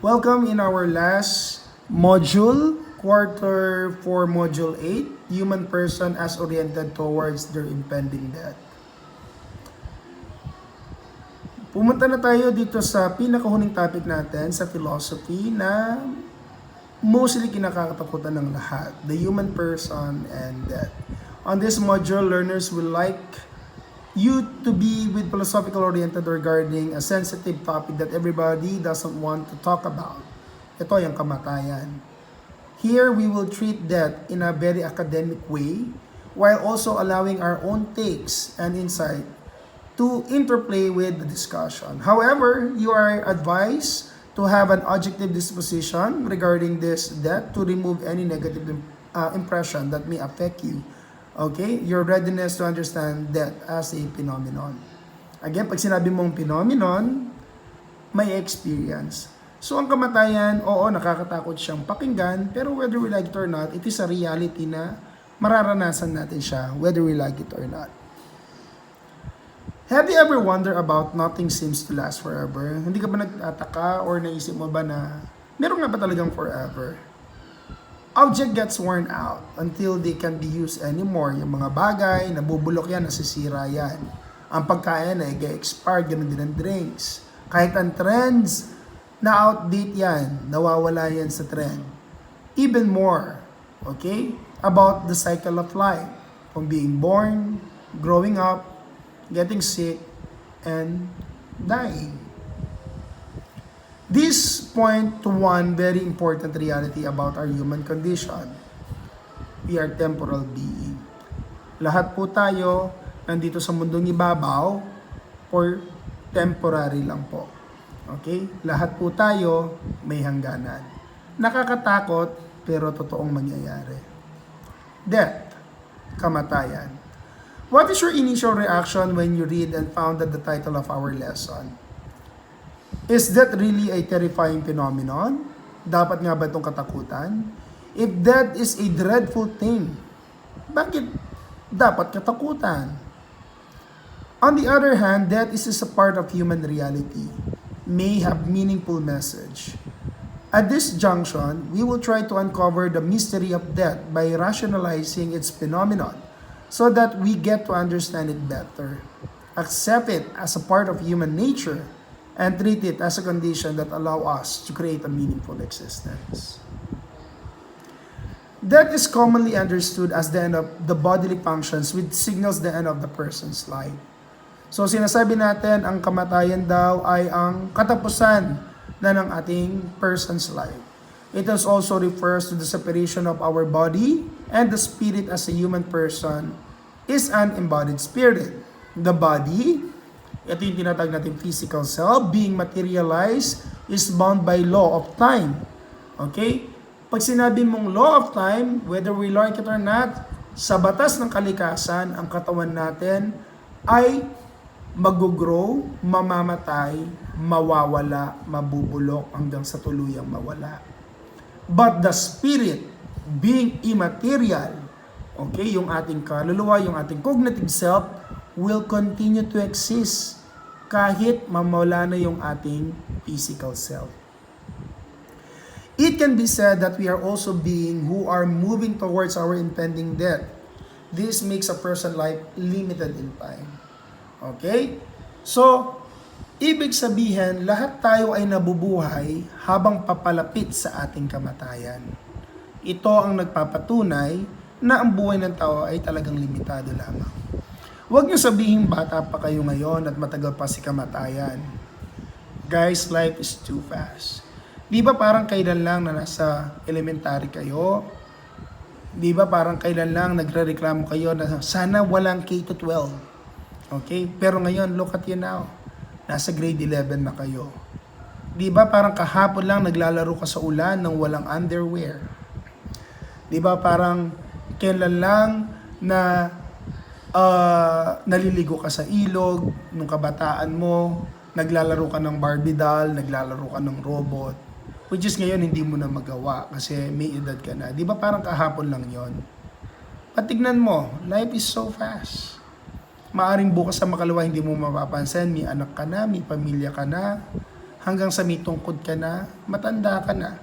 Welcome in our last module, quarter 4 module 8, human person as oriented towards their impending death. Pumunta na tayo dito sa pinakahuling topic natin sa philosophy na mostly kinakatakutan ng lahat, the human person and death. On this module, learners will like you to be with philosophical oriented regarding a sensitive topic that everybody doesn't want to talk about. Ito yung kamatayan. Here, we will treat death in a very academic way while also allowing our own takes and insight to interplay with the discussion. However, you are advised to have an objective disposition regarding this death to remove any negative impression that may affect you. Okay? Your readiness to understand death as a phenomenon. Again, pag sinabi mong phenomenon, may experience. So, ang kamatayan, oo, nakakatakot siyang pakinggan, pero whether we like it or not, it is a reality na mararanasan natin siya, whether we like it or not. Have you ever wondered about nothing seems to last forever? Hindi ka ba nagtataka or naisip mo ba na meron nga ba talagang forever? Object gets worn out until they can be used anymore. Yung mga bagay, nabubulok yan, nasisira yan. Ang pagkain ay expire, ganun din ang drinks. Kahit ang trends, na outdate yan, nawawala yan sa trend. Even more, okay, about the cycle of life. From being born, growing up, getting sick, and dying. This point to one very important reality about our human condition. We are temporal being. Lahat po tayo nandito sa mundong ibabaw for temporary lang po. Okay? Lahat po tayo may hangganan. Nakakatakot pero totoong mangyayari. Death, kamatayan. What is your initial reaction when you read and found that the title of our lesson? Is that really a terrifying phenomenon? Dapat nga ba itong katakutan? If that is a dreadful thing, bakit dapat katakutan? On the other hand, death is a part of human reality, may have meaningful message. At this junction, we will try to uncover the mystery of death by rationalizing its phenomenon so that we get to understand it better, accept it as a part of human nature, and treat it as a condition that allow us to create a meaningful existence. Death is commonly understood as the end of the bodily functions which signals the end of the person's life. So sinasabi natin ang kamatayan daw ay ang katapusan na ng ating person's life. It also refers to the separation of our body and the spirit as a human person is an embodied spirit. The body, ito yung tinatawag natin physical self, being materialized, is bound by law of time. Okay? Pag sinabi mong law of time, whether we like it or not, sa batas ng kalikasan, ang katawan natin ay mag-grow, mamamatay, mawawala, mabubulok, hanggang sa tuluyang mawala. But the spirit, being immaterial, okay, yung ating kaluluwa, yung ating cognitive self, will continue to exist kahit mamawala na yung ating physical self. It can be said that we are also being who are moving towards our impending death. This makes a person's life limited in time. Okay? So, ibig sabihin, lahat tayo ay nabubuhay habang papalapit sa ating kamatayan. Ito ang nagpapatunay na ang buhay ng tao ay talagang limitado lamang. Huwag niyo sabihin bata pa kayo ngayon at matagal pa si kamatayan. Guys, life is too fast. Di ba parang kailan lang na nasa elementary kayo? Di ba parang kailan lang nagre-reklamo kayo na sana walang K-12? Okay? Pero ngayon, look at you now. Nasa grade 11 na kayo. Di ba parang kahapon lang naglalaro ka sa ulan ng walang underwear? Di ba parang kailan lang na naliligo ka sa ilog nung kabataan mo, naglalaro ka ng Barbie doll, naglalaro ka ng robot, which is ngayon hindi mo na magawa kasi may edad ka na. Di ba parang kahapon lang yon? Patignan mo, life is so fast. Maaring bukas sa makalawa hindi mo mapapansin, may anak ka na, may pamilya ka na, hanggang sa may tungkod ka na, matanda ka na.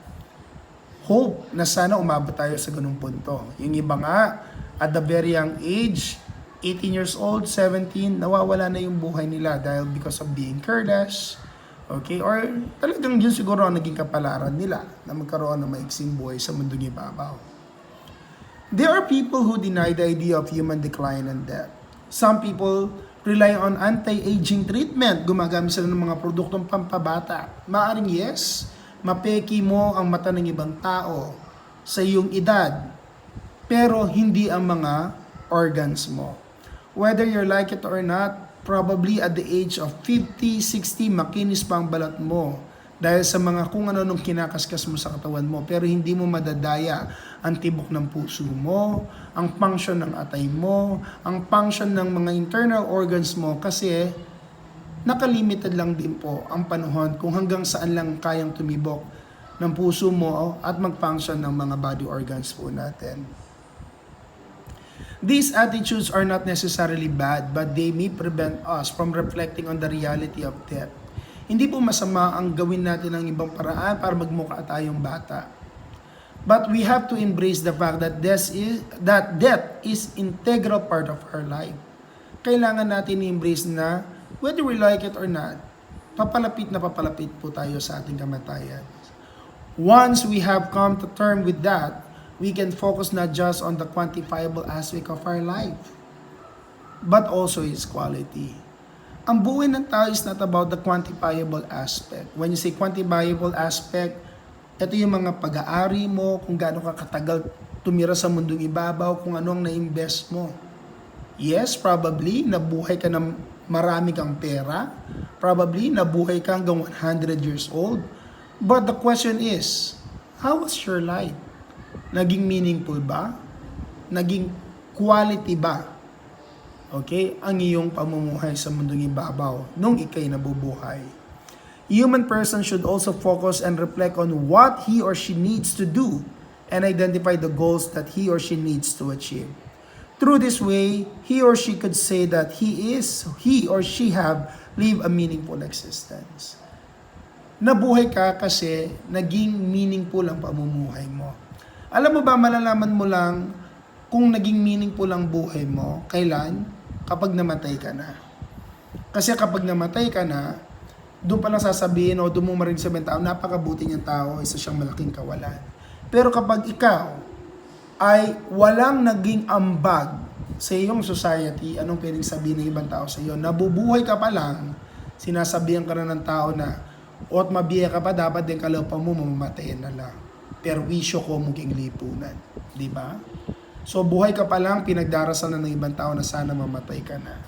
Hope na sana umabot tayo sa ganung punto. Yung iba nga, at the very young age, 18 years old, 17, nawawala na yung buhay nila dahil because of being careless, okay? Or talagang yun siguro ang naging kapalaran nila na magkaroon ng maiksing buhay sa mundong ibabaw. There are people who deny the idea of human decline and death. Some people rely on anti-aging treatment. Gumagamit sila ng mga produktong pampabata. Maaring yes, mapeki mo ang mata ng ibang tao sa iyong edad, pero hindi ang mga organs mo. Whether you like it or not, probably at the age of 50, 60, makinis pa ang balat mo dahil sa mga kung ano-anong kinakaskas mo sa katawan mo, pero hindi mo madadaya ang tibok ng puso mo, ang function ng atay mo, ang function ng mga internal organs mo, kasi nakalimited lang din po ang panahon kung hanggang saan lang kayang tumibok ng puso mo at mag-function ng mga body organs po natin. These attitudes are not necessarily bad, but they may prevent us from reflecting on the reality of death. Hindi po masama ang gawin natin ng ibang paraan para magmukha tayong bata. But we have to embrace the fact that death is integral part of our life. Kailangan natin i-embrace na whether we like it or not, papalapit na papalapit po tayo sa ating kamatayan. Once we have come to term with that, we can focus not just on the quantifiable aspect of our life, but also its quality. Ang buhay ng tao is not about the quantifiable aspect. When you say quantifiable aspect, ito yung mga pag-aari mo, kung gaano ka katagal tumira sa mundong ibabaw, kung ano ang na-invest mo. Yes, probably, nabuhay ka ng marami kang pera. Probably, nabuhay ka hanggang 100 years old. But the question is, how was your life? Naging meaningful ba? Naging quality ba? Okay? Ang iyong pamumuhay sa mundong ibabaw nung ikay nabubuhay. Human person should also focus and reflect on what he or she needs to do and identify the goals that he or she needs to achieve. Through this way, he or she could say that he or she have lived a meaningful existence. Nabuhay ka kasi naging meaningful ang pamumuhay mo. Alam mo ba, malalaman mo lang kung naging meaningful ang buhay mo, kailan? Kapag namatay ka na. Kasi kapag namatay ka na, doon pa lang sasabihin o doon mo marinig sa tao, napakabuti niyang tao, isa siyang malaking kawalan. Pero kapag ikaw ay walang naging ambag sa iyong society, anong pwedeng sabihin ng ibang tao sa iyo? Nabubuhay ka pa lang, sinasabihan ka na ng tao na, o't mabiya ka pa, dapat din kalapa mo, mamamatayin na lang. Perwisyo ko muging lipunan. Di ba? So buhay ka pa lang, pinagdarasan na ng ibang tao na sana mamatay ka na.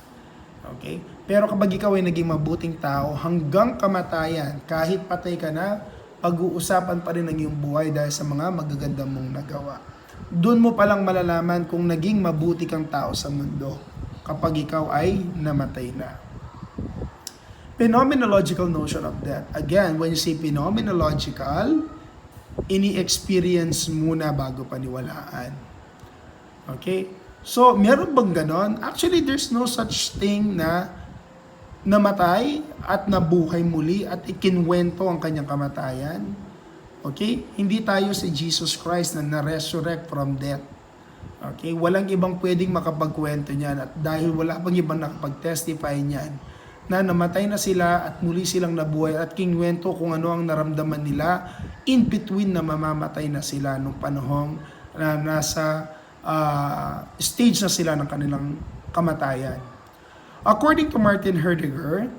Okay? Pero kapag ikaw ay naging mabuting tao, hanggang kamatayan, kahit patay ka na, pag-uusapan pa rin ang iyong buhay dahil sa mga magaganda mong nagawa. Doon mo palang malalaman kung naging mabuti kang tao sa mundo kapag ikaw ay namatay na. Phenomenological notion of death. Again, when you say phenomenological, ini-experience muna bago paniwalaan. Okay? So, meron bang ganon? Actually, there's no such thing na namatay at nabuhay muli at ikinwento ang kanyang kamatayan. Okay? Hindi tayo si Jesus Christ na na-resurrect from death. Okay? Walang ibang pwedeng makapagkwento niyan at dahil wala pang ibang nakapag-testify niyan na namatay na sila at muli silang nabuhay at kinwento kung ano ang naramdaman nila in between na mamamatay na sila nung panahong na nasa stage na sila ng kanilang kamatayan. According to Martin Heidegger,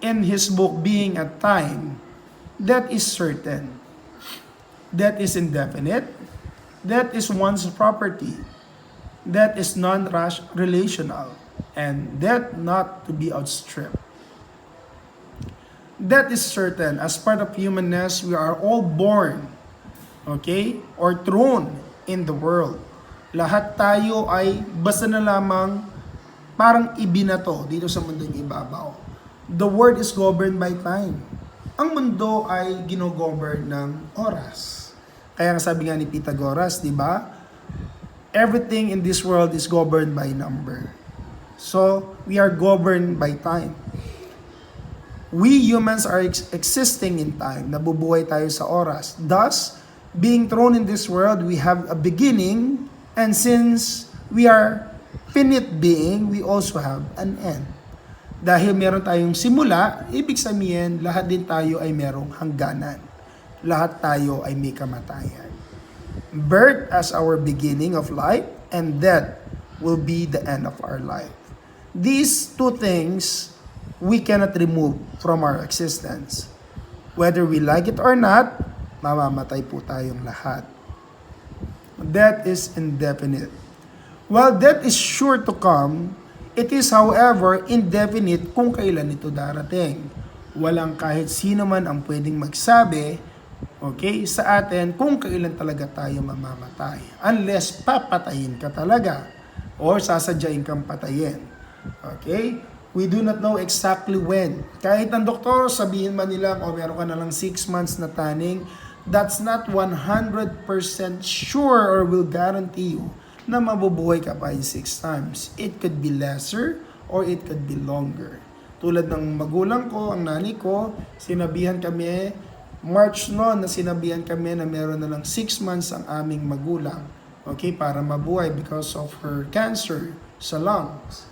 in his book Being at Time, death is certain. Death is indefinite. Death is one's property. Death is non-relational. And death not to be outstripped. Death is certain. As part of humanness, we are all born, okay, or thrown in the world. Lahat tayo ay basta na lamang parang ibinato dito sa mundong ibabaw. The world is governed by time. Ang mundo ay ginogovern ng oras. Kaya nga sabi nga ni Pythagoras, di ba? Everything in this world is governed by number. So, we are governed by time. We humans are existing in time. Nabubuhay tayo sa oras. Thus, being thrown in this world, we have a beginning, and since we are finite being, we also have an end. Dahil meron tayong simula, ibig sabihin, lahat din tayo ay merong hangganan. Lahat tayo ay may kamatayan. Birth as our beginning of life, and death will be the end of our life. These two things we cannot remove from our existence. Whether we like it or not, mamamatay po tayong lahat. Death is indefinite. While death is sure to come, it is however indefinite kung kailan ito darating. Walang kahit sino man ang pwedeng magsabi, okay, sa atin kung kailan talaga tayo mamamatay. Unless papatayin ka talaga or sasadyain kang patayin. Okay? We do not know exactly when. Kahit ang doktor, sabihin man nila, meron ka na lang 6 months na tanning, that's not 100% sure or will guarantee you na mabubuhay ka pa in 6 times. It could be lesser or it could be longer. Tulad ng magulang ko, ang nani ko, sinabihan kami, March noon na sinabihan kami na meron na lang 6 months ang aming magulang. Okay, para mabuhay because of her cancer sa lungs.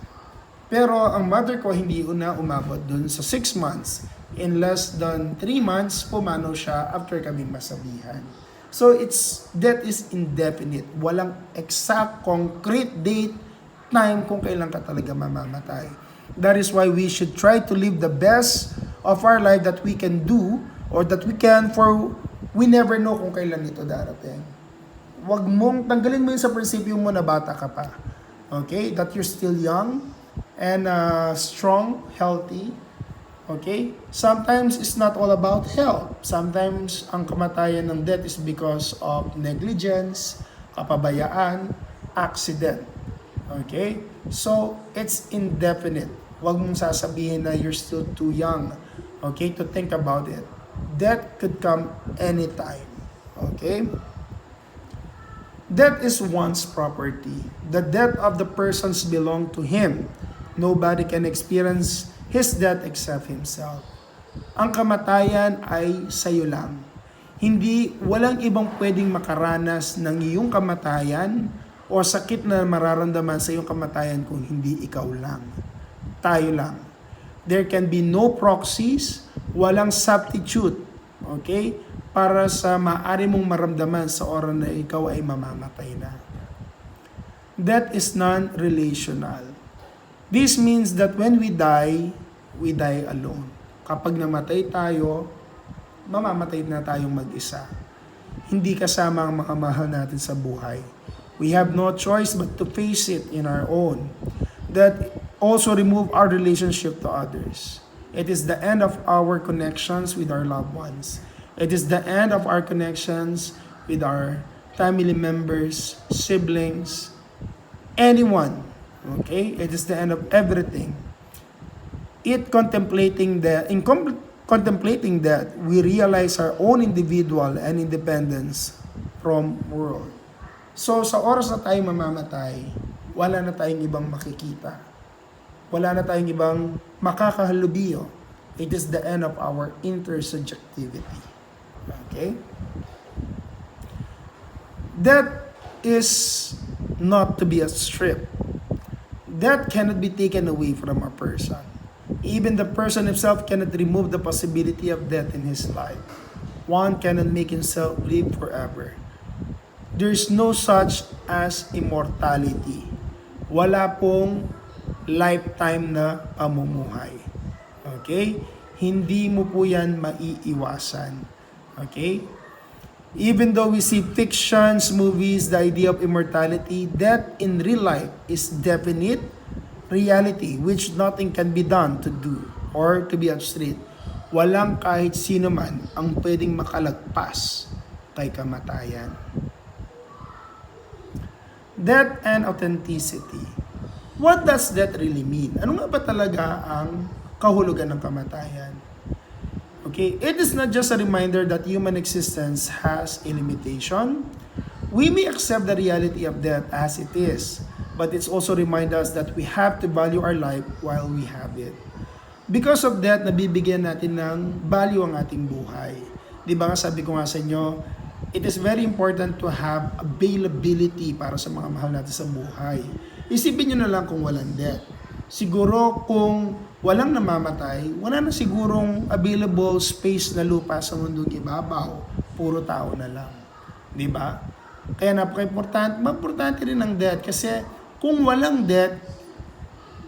Pero ang mother ko hindi umabot dun sa 6 months. In less than 3 months, pumanaw siya after kaming masabihan. So that is indefinite. Walang exact concrete date, time kung kailan ka talaga mamamatay. That is why we should try to live the best of our life that we can do or that we can, for we never know kung kailan ito darating. Wag mong tanggalin mo yun sa prinsipyo mo na bata ka pa. Okay? That you're still young and strong, healthy. Okay? Sometimes it's not all about health. Sometimes ang kamatayan ng death is because of negligence, kapabayaan, accident. Okay? So, it's indefinite. Huwag mong sasabihin na you're still too young, okay, to think about it. Death could come anytime. Okay? Death is one's property. The death of the persons belong to him. Nobody can experience his death except himself. Ang kamatayan ay sa'yo lang. Walang ibang pwedeng makaranas ng iyong kamatayan o sakit na mararamdaman sa iyong kamatayan kung hindi ikaw lang. Tayo lang. There can be no proxies, walang substitute, okay, para sa maaari mong maramdaman sa oras na ikaw ay mamamatay na. Death is non-relational. This means that when we die alone. Kapag namatay tayo, mamamatay na tayong mag-isa. Hindi kasama ang mga mahal natin sa buhay. We have no choice but to face it in our own. That also remove our relationship to others. It is the end of our connections with our loved ones. It is the end of our connections with our family members, siblings, anyone. Okay? It is the end of everything. In contemplating that, we realize our own individual and independence from world. So, sa oras na tayo mamamatay, wala na tayong ibang makikita. Wala na tayong ibang makakahalubilo. It is the end of our intersubjectivity. Okay? That is not to be a strip. That cannot be taken away from a person. Even the person himself cannot remove the possibility of death in his life. One cannot make himself live forever. There is no such as immortality. Wala pong lifetime na pamumuhay. Okay? Hindi mo po yan maiiwasan. Okay? Even though we see fictions, movies, the idea of immortality, death in real life is definite reality which nothing can be done to do or to be obstructed. Walang kahit sino man ang pwedeng makalagpas kay kamatayan. Death and authenticity. What does that really mean? Ano nga ba talaga ang kahulugan ng kamatayan? Okay, it is not just a reminder that human existence has a limitation. We may accept the reality of death as it is, but it's also remind us that we have to value our life while we have it. Because of that, nabibigyan natin ng value ang ating buhay. Di ba nga sabi ko nga sa inyo, it is very important to have availability para sa mga mahal natin sa buhay. Isipin nyo na lang kung walang debt. Siguro kung walang namamatay, wala na sigurong available space na lupa sa mundong ibabaw. Puro tao na lang. Di ba? Kaya importante rin ang debt kasi kung walang debt,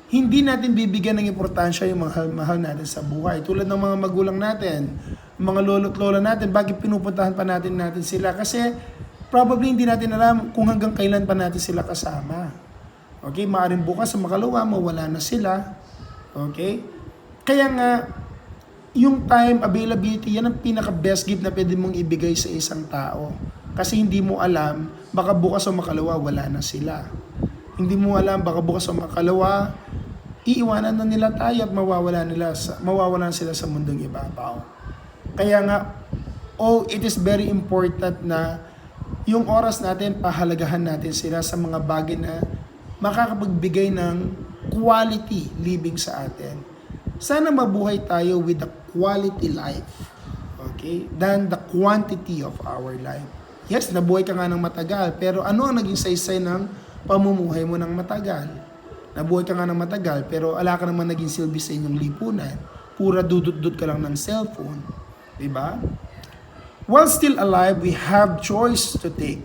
hindi natin bibigyan ng importansya yung mahal natin sa buhay. Tulad ng mga magulang natin, mga lolo't lola natin, bakit pinupuntahan pa natin sila? Kasi probably hindi natin alam kung hanggang kailan pa natin sila kasama. Okay, maaaring bukas sa makalawa, mawala na sila. Okay? Kaya nga, yung time availability, yan ang pinaka-best gift na pwede mong ibigay sa isang tao. Kasi hindi mo alam, baka bukas o makalawa, wala na sila. Hindi mo alam, baka bukas o makalawa, iiwanan na nila tayo at mawawalan sila sa mundong ibabaw. Kaya nga, it is very important na yung oras natin, pahalagahan natin sila sa mga bagay na makakapagbigay ng quality living sa atin. Sana mabuhay tayo with a quality life, okay, than the quantity of our life. Yes, nabuhay ka nga ng matagal, pero ano ang naging saysay ng pamumuhay mo ng matagal? Nabuhay ka nga ng matagal, pero ala ka naman naging silbi sa inyong lipunan. Pura dudut-dut ka lang ng cellphone. Diba? While still alive, we have choice to take.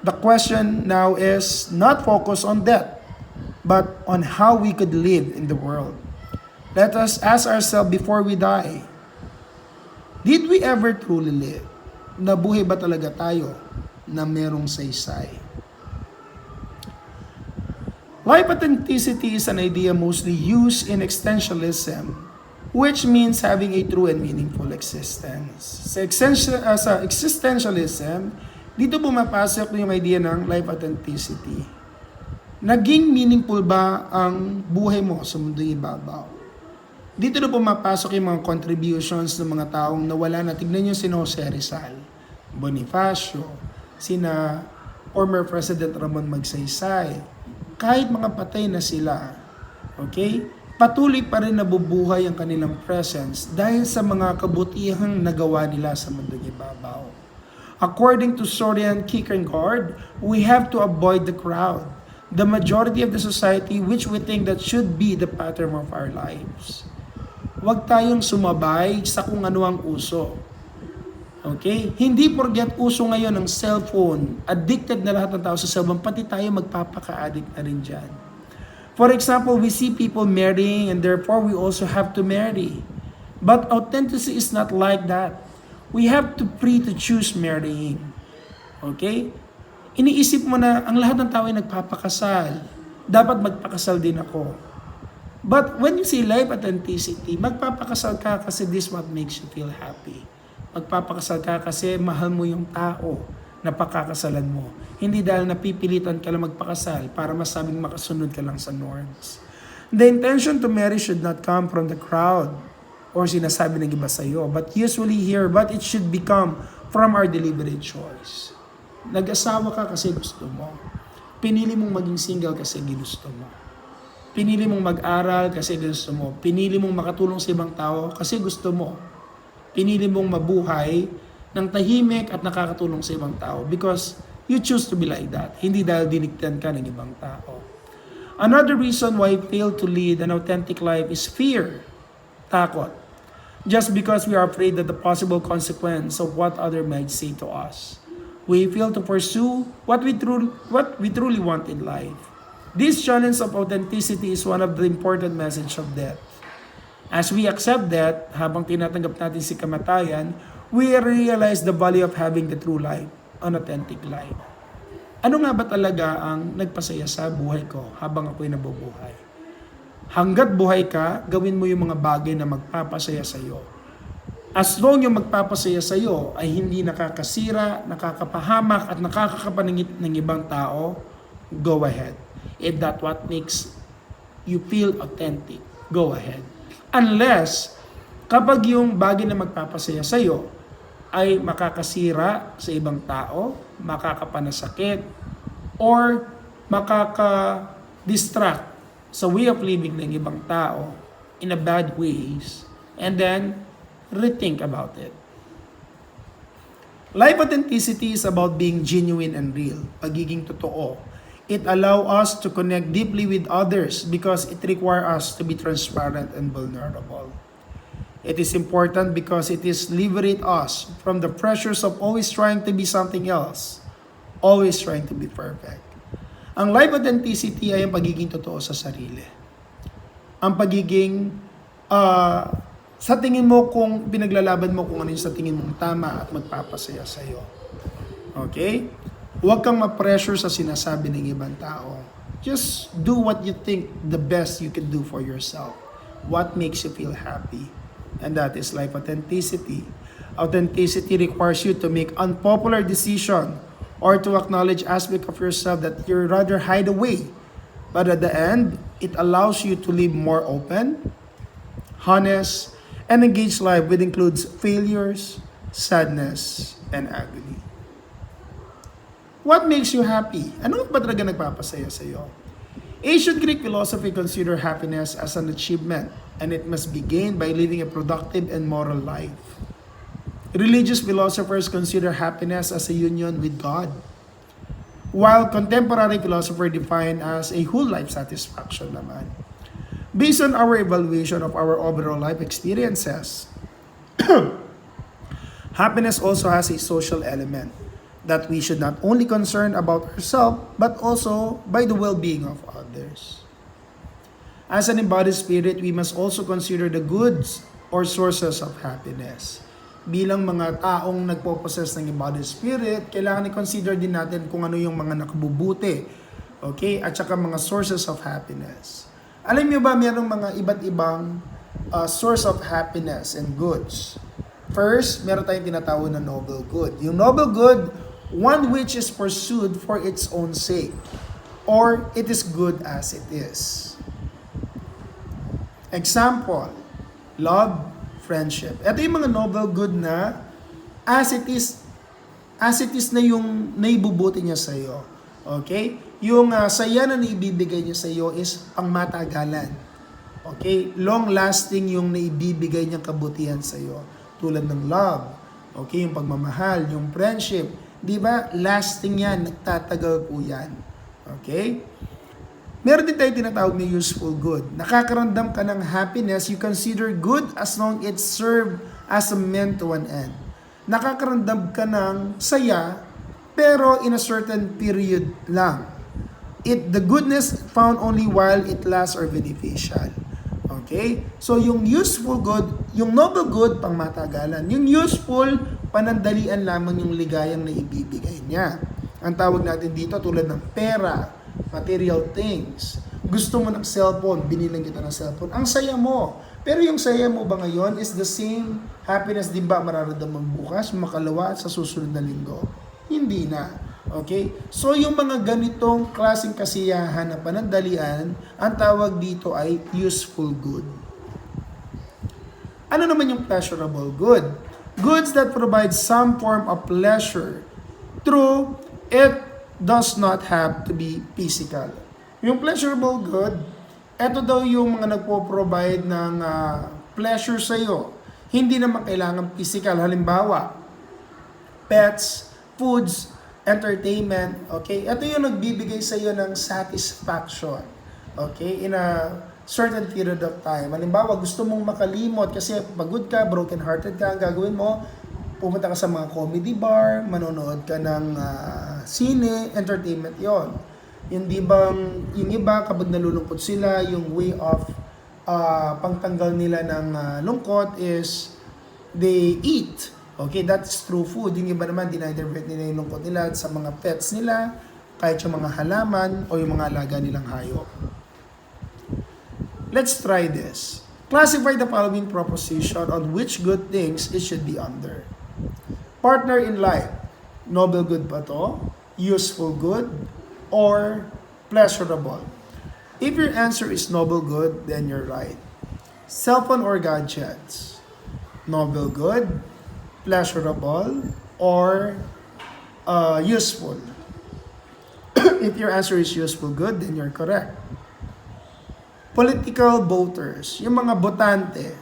The question now is not focus on death, but on how we could live in the world. Let us ask ourselves before we die, did we ever truly live? Nabuhay ba talaga tayo na merong saysay? Life authenticity is an idea mostly used in existentialism, which means having a true and meaningful existence. Sa existentialism, dito bumapasok yung idea ng life authenticity. Naging meaningful ba ang buhay mo sa mundong ibabaw? Dito na pumapasok yung mga contributions ng mga taong nawala na. Tignan nyo si Jose Rizal, Bonifacio, sina former President Ramon Magsaysay. Kahit mga patay na sila, okay, patuloy pa rin nabubuhay ang kanilang presence dahil sa mga kabutihang nagawa nila sa mundong ibabaw. According to Soren Kierkegaard, we have to avoid the crowd, the majority of the society which we think that should be the pattern of our lives. Huwag tayong sumabay sa kung ano ang uso. Okay? Hindi porket uso ngayon ng cellphone, addicted na lahat ng tao sa cellphone, pati tayo magpapaka-addict na rin dyan. For example, we see people marrying and therefore we also have to marry. But authenticity is not like that. We have to free to choose marrying. Okay? Iniisip mo na ang lahat ng tao ay nagpapakasal. Dapat magpakasal din ako. But when you say life authenticity, magpapakasal ka kasi this what makes you feel happy. Magpapakasal ka kasi mahal mo yung tao na pakakasalan mo. Hindi dahil napipilitan ka lang magpakasal para masabing makasunod ka lang sa norms. The intention to marry should not come from the crowd or sinasabi ng iba sa iyo, but usually here, but it should become from our deliberate choice. Nag-asawa ka kasi gusto mo. Pinili mong maging single kasi ginusto mo. Pinili mong mag-aral kasi gusto mo. Pinili mong makatulong sa ibang tao kasi gusto mo. Pinili mong mabuhay ng tahimik at nakakatulong sa ibang tao because you choose to be like that. Hindi dahil diniktan ka ng ibang tao. Another reason why we fail to lead an authentic life is fear. Takot. Just because we are afraid that the possible consequence of what others might say to us. We fail to pursue what we truly want in life. This challenge of authenticity is one of the important message of death. As we accept that, habang tinatanggap natin si kamatayan, we realize the value of having the true life, an authentic life. Ano nga ba talaga ang nagpasaya sa buhay ko habang ako'y nabubuhay? Hanggat buhay ka, gawin mo yung mga bagay na magpapasaya sa iyo. As long yung magpapasaya sa iyo ay hindi nakakasira, nakakapahamak at nakakapaningit ng ibang tao, go ahead. If that's what makes you feel authentic, go ahead. Unless, kapag yung bagay na magpapasaya sa iyo ay makakasira sa ibang tao, makakapanasakit, or makaka-distract sa way of living ng ibang tao, in a bad ways and then rethink about it. Life authenticity is about being genuine and real, pagiging totoo. It allows us to connect deeply with others because it requires us to be transparent and vulnerable. It is important because it is liberate us from the pressures of always trying to be something else, always trying to be perfect. Ang life authenticity ay ang pagiging totoo sa sarili. Ang pagiging sa tingin mo kung pinaglalaban mo kung ano yung sa tingin mong tama at magpapasaya sa iyo. Okay? Huwag kang ma-pressure sa sinasabi ng ibang tao. Just do what you think the best you can do for yourself. What makes you feel happy. And that is life authenticity. Authenticity requires you to make unpopular decision or to acknowledge aspect of yourself that you rather hide away. But at the end, it allows you to live more open, honest, and engaged life which includes failures, sadness, and agony. What makes you happy? Ano ba talaga nagpapasaya sa iyo? Ancient Greek philosophy consider happiness as an achievement and it must be gained by living a productive and moral life. Religious philosophers consider happiness as a union with God, while contemporary philosophers define as a whole life satisfaction naman. Based on our evaluation of our overall life experiences, happiness also has a social element that we should not only concern about ourselves, but also by the well-being of others. As an embodied spirit, we must also consider the goods or sources of happiness. Bilang mga taong nagpo-possess ng embodied spirit, kailangan i-consider din natin kung ano yung mga nakabubuti, okay? At saka mga sources of happiness. Alam niyo ba, mayroong mga iba't ibang source of happiness and goods. First, meron tayong tinatawag na noble good. Yung noble good, one which is pursued for its own sake, or it is good as it is. Example, love, friendship. Ito yung mga noble good na as it is na yung naibubuti niya sa iyo. Okay? Yung saya na naibibigay niya sa iyo is pang matagalan. Okay? Long-lasting yung naibibigay niyang kabutihan sa iyo. Tulad ng love. Okay? Yung pagmamahal, yung friendship. Di ba? Lasting yan. Nagtatagal po yan. Okay? Meron din tayo tinatawag na useful good. Nakakaramdam ka ng happiness, you consider good as long it serve as a means to an end. Nakakaramdam ka ng saya, pero in a certain period lang. The goodness found only while it lasts or beneficial. Okay? So yung useful good, yung noble good, pang matagalan. Yung useful, panandalian lamang yung ligayang na ibibigay niya. Ang tawag natin dito tulad ng pera, material things. Gusto mo ng cellphone, binilang kita ng cellphone. Ang saya mo. Pero yung saya mo ba ngayon is the same happiness din ba mararamdaman bukas, makalawa at sa susunod na linggo? Hindi na. Okay? So yung mga ganitong klaseng kasiyahan na panandalian, ang tawag dito ay useful good. Ano naman yung pleasurable good? Goods that provide some form of pleasure through it does not have to be physical. Yung pleasurable good, eto daw yung mga nagpo-provide ng pleasure sa iyo. Hindi naman kailangan physical. Halimbawa, pets, foods, entertainment, okay? Ito yung nagbibigay sa iyo ng satisfaction, okay? In a certain period of time. Halimbawa, gusto mong makalimot kasi pagod ka, broken-hearted ka, ang gagawin mo, pumunta ka sa mga comedy bar, manonood ka ng sine, entertainment yon. Hindi bang, yung iba, kapag nalulungkot sila, yung way of pangtanggal nila ng lungkot is they eat. Okay, that's true food. Yung iba naman, dinidivert nila yung lungkot nila sa mga pets nila, kahit yung mga halaman o yung mga alaga nilang hayop. Let's try this. Classify the following proposition on which good things it should be under. Partner in life. Noble good ba to? Useful good? Or pleasurable? If your answer is noble good, then you're right. Cellphone or gadgets? Noble good? Pleasurable? Or useful? If your answer is useful good, then you're correct. Political voters, yung mga botante,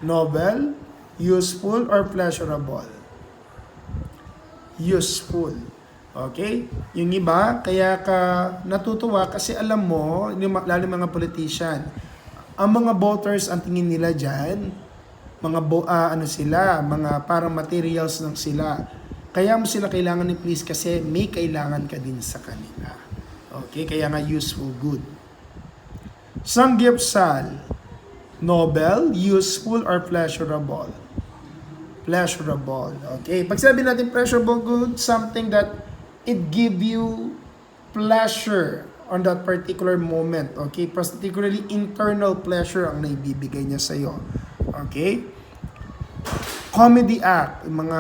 noble, useful, or pleasurable? Useful. Okay? Yung iba, kaya ka natutuwa kasi alam mo, lalo mga politician, ang mga voters, ang tingin nila dyan, mga mga parang materials lang sila. Kaya mo sila kailangan ni please kasi may kailangan ka din sa kanila. Okay? Kaya nga useful, good. Sanggipsal, noble, useful, or pleasurable? Pleasurable. Okay? Pag sabi natin pleasurable good, something that it give you pleasure on that particular moment. Okay? Particularly internal pleasure ang naibibigay niya sa'yo. Okay? Comedy act, mga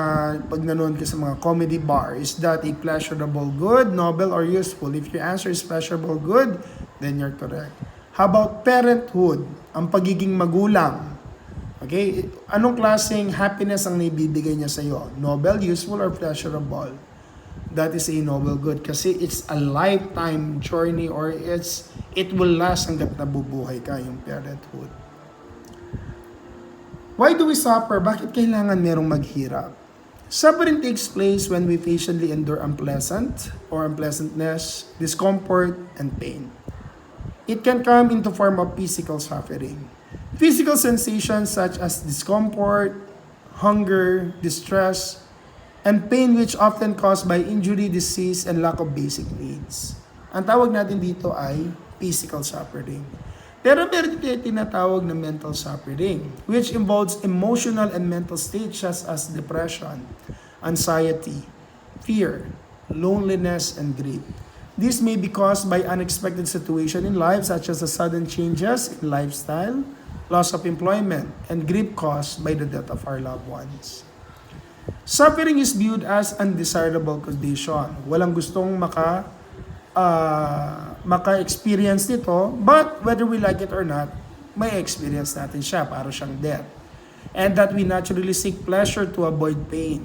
pag nanonood ka sa mga comedy bar, is that a pleasurable good, noble, or useful? If your answer is pleasurable good, then you're correct. How about parenthood, ang pagiging magulang? Okay, anong klaseng happiness ang naibibigay niya sa iyo? Noble, useful, or pleasurable? That is a noble good kasi it's a lifetime journey or it will last hanggat nabubuhay ka, yung parenthood. Why do we suffer? Bakit kailangan merong maghirap? Suffering takes place when we patiently endure unpleasantness, discomfort, and pain. It can come into form of physical suffering. Physical sensations such as discomfort, hunger, distress, and pain which often caused by injury, disease, and lack of basic needs. Ang tawag natin dito ay physical suffering. Pero meron din tinatawag na mental suffering, which involves emotional and mental states such as depression, anxiety, fear, loneliness, and grief. This may be caused by unexpected situations in life such as the sudden changes in lifestyle, loss of employment, and grief caused by the death of our loved ones. Suffering is viewed as undesirable condition. Walang gustong maka-experience nito, but whether we like it or not, may experience natin siya, para siyang death. And that we naturally seek pleasure to avoid pain.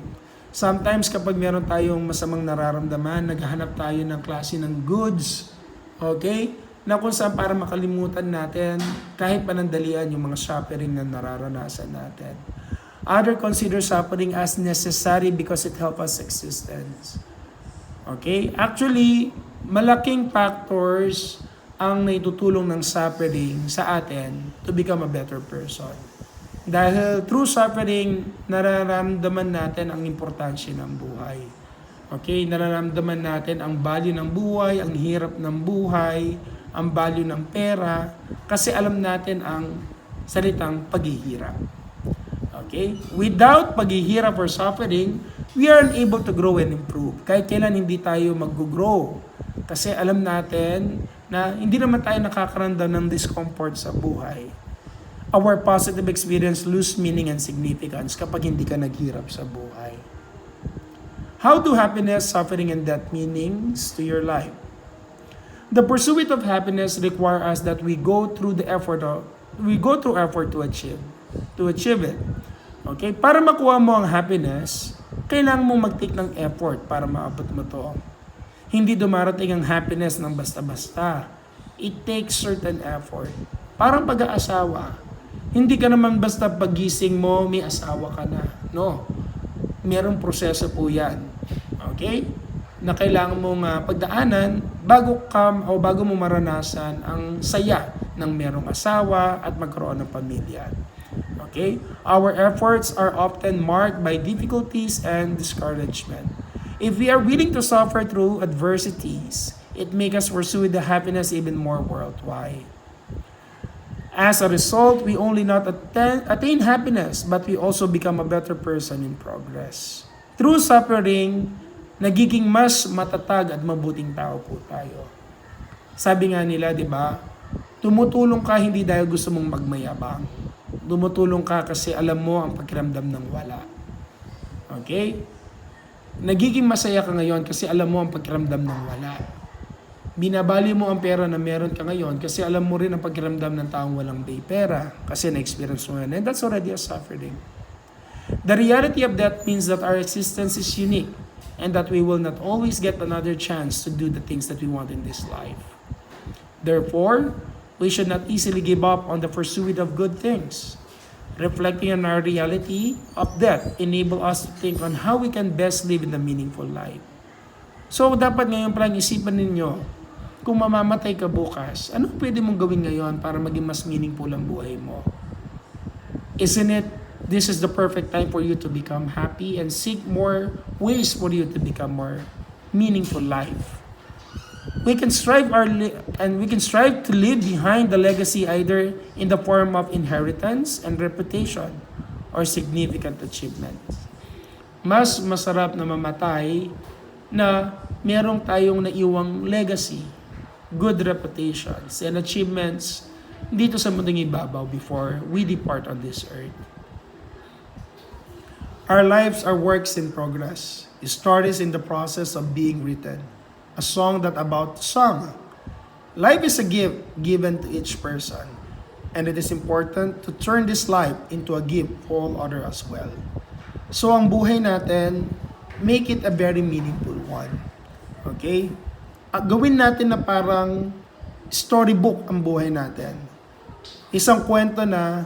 Sometimes kapag meron tayong masamang nararamdaman, naghahanap tayo ng klase ng goods, okay? Na kung saan para makalimutan natin kahit panandalian yung mga suffering na nararanasan natin. Other consider suffering as necessary because it helps us existence. Okay? Actually, malaking factors ang naitutulong ng suffering sa atin to become a better person. Dahil through suffering, nararamdaman natin ang importansya ng buhay. Okay? Nararamdaman natin ang value ng buhay, ang hirap ng buhay, ang value ng pera, kasi alam natin ang salitang paghihirap. Okay? Without paghihirap or suffering, we are unable to grow and improve. Kahit kailan hindi tayo mag-grow. Kasi alam natin na hindi naman tayo nakakaramdam ng discomfort sa buhay. Our positive experience lose meaning and significance kapag hindi ka naghirap sa buhay. How do happiness, suffering, and death meanings to your life? The pursuit of happiness require us that we go through effort to achieve it. Okay? Para makuha mo ang happiness, kailangan mo mag-take ng effort para maabot mo to. Hindi dumarating ang happiness ng basta-basta. It takes certain effort. Parang pag-aasawa. Hindi ka naman basta pagising mo, may asawa ka na. No. Merong proseso po yan. Okay? Na kailangan mong pagdaanan bago mo maranasan ang saya ng merong asawa at magkaroon ng pamilya. Okay? Our efforts are often marked by difficulties and discouragement. If we are willing to suffer through adversities, it makes us pursue the happiness even more worldwide. As a result, we only not attain happiness, but we also become a better person in progress. Through suffering, nagiging mas matatag at mabuting tao po tayo. Sabi nga nila, di ba? Tumutulong ka hindi dahil gusto mong magmayabang. Tumutulong ka kasi alam mo ang pakiramdam ng wala. Okay? Nagiging masaya ka ngayon kasi alam mo ang pakiramdam ng wala. Binabali mo ang pera na meron ka ngayon kasi alam mo rin ang pakiramdam ng taong walang pera kasi na-experience mo yan. And that's already a suffering. The reality of that means that our existence is unique and that we will not always get another chance to do the things that we want in this life. Therefore, We should not easily give up on the pursuit of good things. Reflecting on our reality of death enable us to think on how we can best live in a meaningful life. So dapat ngayon palang isipan ninyo, kung mamamatay ka bukas, ano pwede mong gawin ngayon para maging mas meaningful ang buhay mo? Isn't it, this is the perfect time for you to become happy and seek more ways for you to become more meaningful life. We can strive to leave behind the legacy either in the form of inheritance and reputation or significant achievements. Mas masarap na mamatay na merong tayong naiwang legacy, good reputations, and achievements dito sa mundong ibabaw before we depart on this earth. Our lives are works in progress. Stories in the process of being written. A song that about sung. Life is a gift given to each person, and it is important to turn this life into a gift for all others as well. So ang buhay natin, make it a very meaningful one. Okay? Gawin natin na parang storybook ang buhay natin. Isang kwento na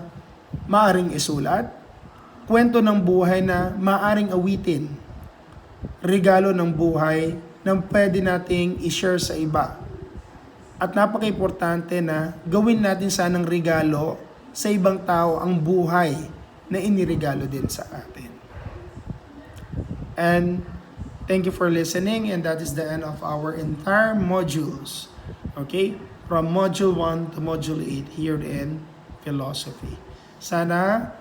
maaring isulat, kwento ng buhay na maaring awitin, regalo ng buhay na pwede nating i-share sa iba. At napaka-importante na gawin natin sanang regalo sa ibang tao ang buhay na inirigalo din sa atin. And thank you for listening, and that is the end of our entire modules. Okay? From Module 1 to Module 8 here in Philosophy. Sana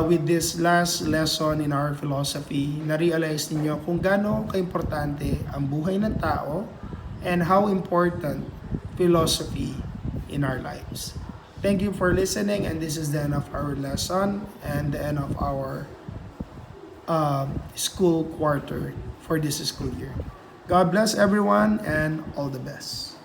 with this last lesson in our philosophy, na-realize ninyo kung gaano ka-importante ang buhay ng tao and how important philosophy in our lives. Thank you for listening, and this is the end of our lesson and the end of our school quarter for this school year. God bless everyone and all the best.